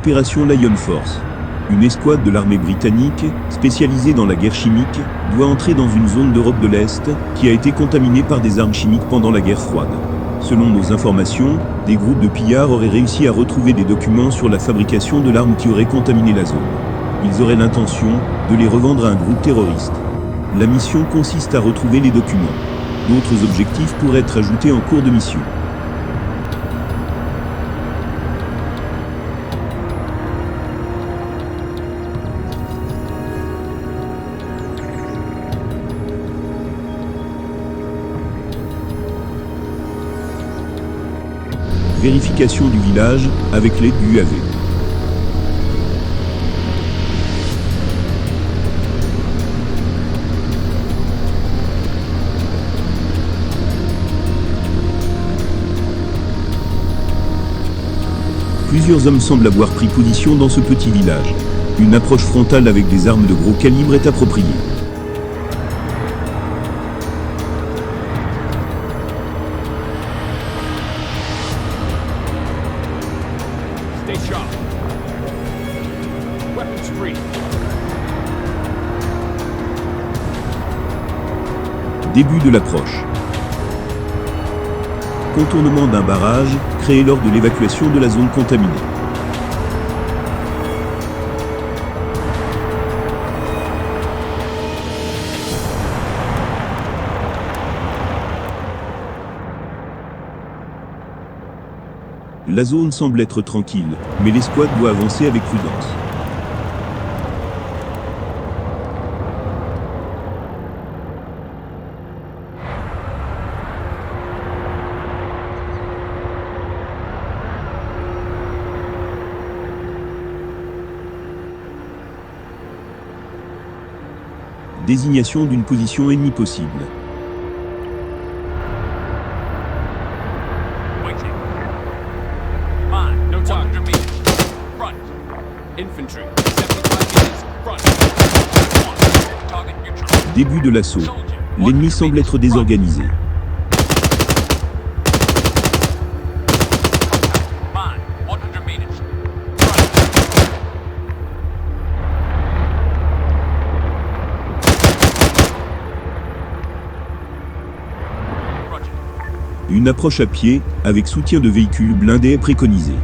Opération Lion Force. Une escouade de l'armée britannique, spécialisée dans la guerre chimique, doit entrer dans une zone d'Europe de l'Est qui a été contaminée par des armes chimiques pendant la guerre froide. Selon nos informations, des groupes de pillards auraient réussi à retrouver des documents sur la fabrication de l'arme qui aurait contaminé la zone. Ils auraient l'intention de les revendre à un groupe terroriste. La mission consiste à retrouver les documents. D'autres objectifs pourraient être ajoutés en cours de mission. Vérification du village avec l'aide du UAV. Plusieurs hommes semblent avoir pris position dans ce petit village. Une approche frontale avec des armes de gros calibre est appropriée. Début de l'approche. Contournement d'un barrage créé lors de l'évacuation de la zone contaminée. La zone semble être tranquille, mais l'escouade doit avancer avec prudence. Désignation d'une position ennemie possible. Début de l'assaut. L'ennemi semble être désorganisé. Une approche à pied, avec soutien de véhicules blindés est préconisée.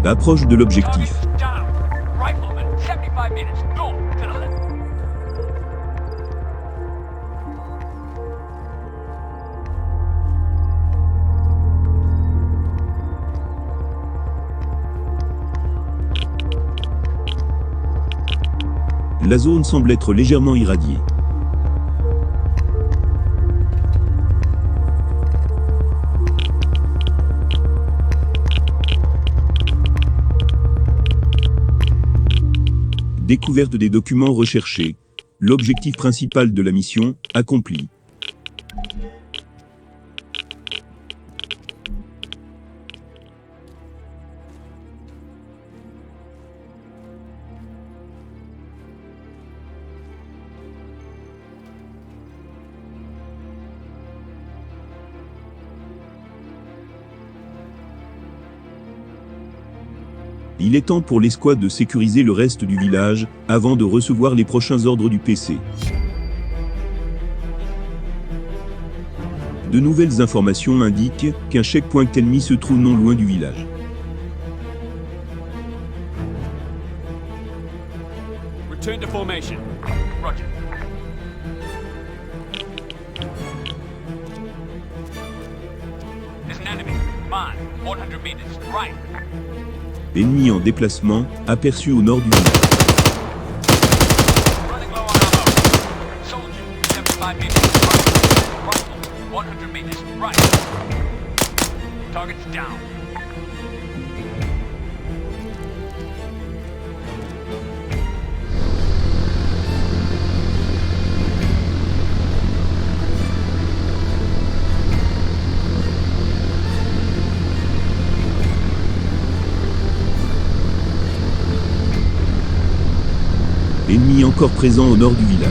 Approche de l'objectif. La zone semble être légèrement irradiée. Découverte des documents recherchés. L'objectif principal de la mission, accompli. Il est temps pour l'escouade de sécuriser le reste du village, avant de recevoir les prochains ordres du PC. De nouvelles informations indiquent qu'un checkpoint ennemi se trouve non loin du village. Return to formation. Roger. There's an enemy. Mine. 100 meters. Right. Ennemi en déplacement, aperçu au nord du village. 5 meters. Right. 100 meters. Right. Target's down. Ennemi encore présent au nord du village.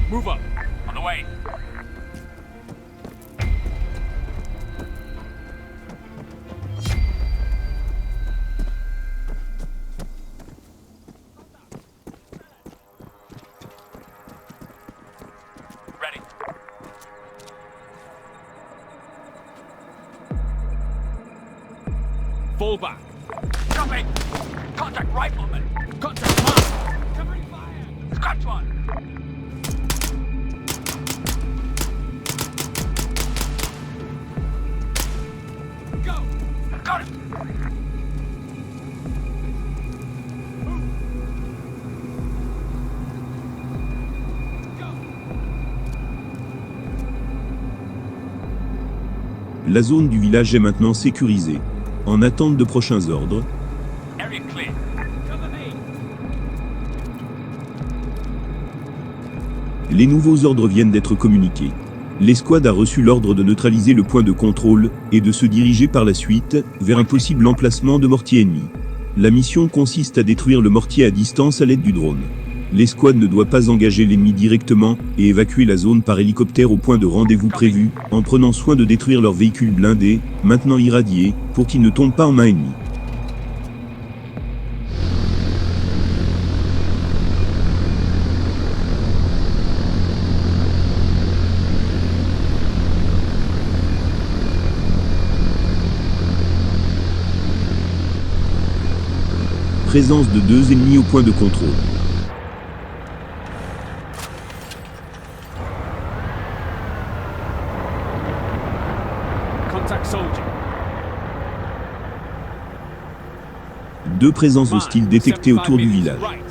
Move up. On the way. Ready. Fall back. Copy. Contact rifleman. Contact mark. Covering fire. Scratch one. Go. Got it. La zone du village est maintenant sécurisée. En attente de prochains ordres, Area clear. Cover me. les nouveaux ordres viennent d'être communiqués. L'escouade a reçu l'ordre de neutraliser le point de contrôle et de se diriger par la suite vers un possible emplacement de mortier ennemi. La mission consiste à détruire le mortier à distance à l'aide du drone. L'escouade ne doit pas engager l'ennemi directement et évacuer la zone par hélicoptère au point de rendez-vous prévu, en prenant soin de détruire leur véhicule blindé, maintenant irradié, pour qu'il ne tombe pas en main ennemie. Présence de 2 ennemis au point de contrôle. Contact soldier. 2 présences hostiles détectées autour du village. Right.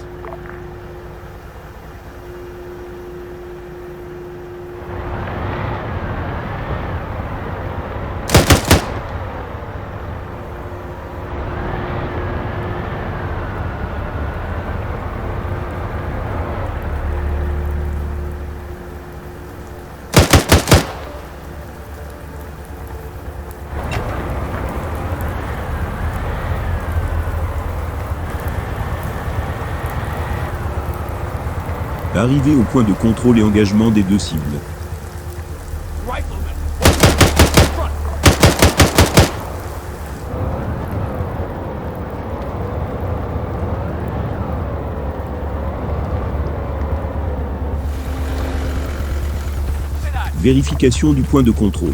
Arrivé au point de contrôle et engagement des 2 cibles. Rifleman. Front. Vérification du point de contrôle.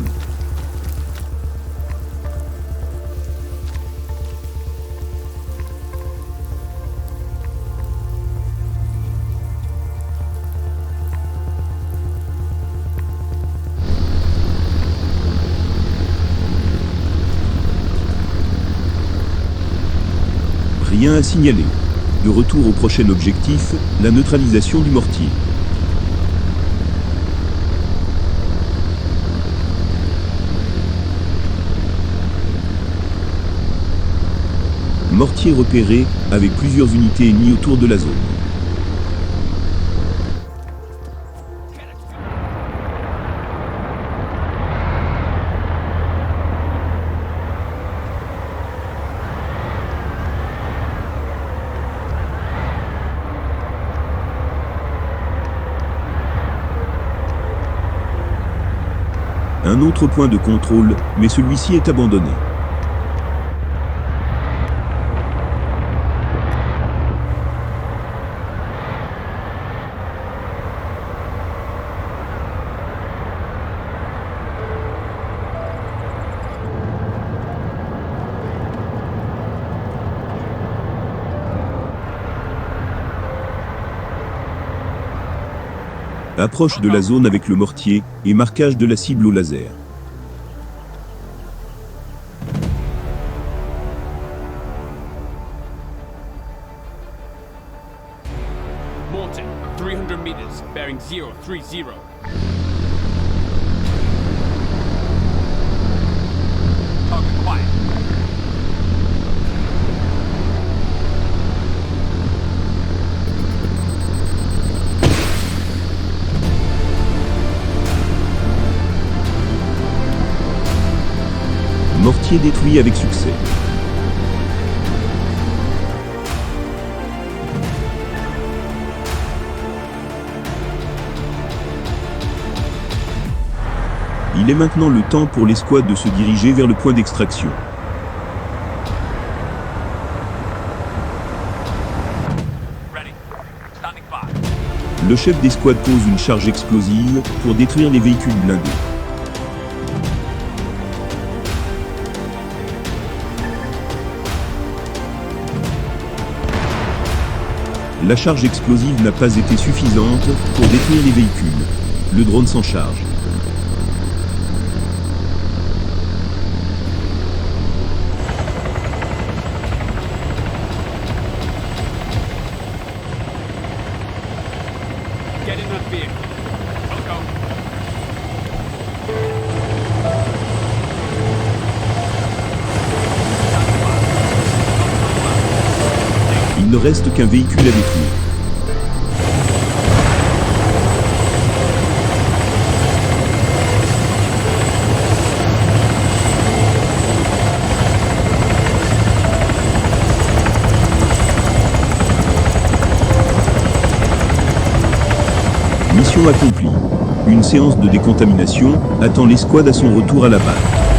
Rien à signaler. De retour au prochain objectif, la neutralisation du mortier. Mortier repéré, avec plusieurs unités ennemies autour de la zone. Un autre point de contrôle, mais celui-ci est abandonné. Approche de la zone avec le mortier et marquage de la cible au laser. Morton, 300 meters, bearing 030. Target quiet. Mortier détruit avec succès. Il est maintenant le temps pour l'escouade de se diriger vers le point d'extraction. Ready. Standing by. Le chef d'escouade pose une charge explosive pour détruire les véhicules blindés. La charge explosive n'a pas été suffisante pour détruire les véhicules. Le drone s'en charge. Get in that vehicle. Let's go. Il ne reste qu'un véhicule à détruire. Mission accomplie. Une séance de décontamination attend l'escouade à son retour à la base.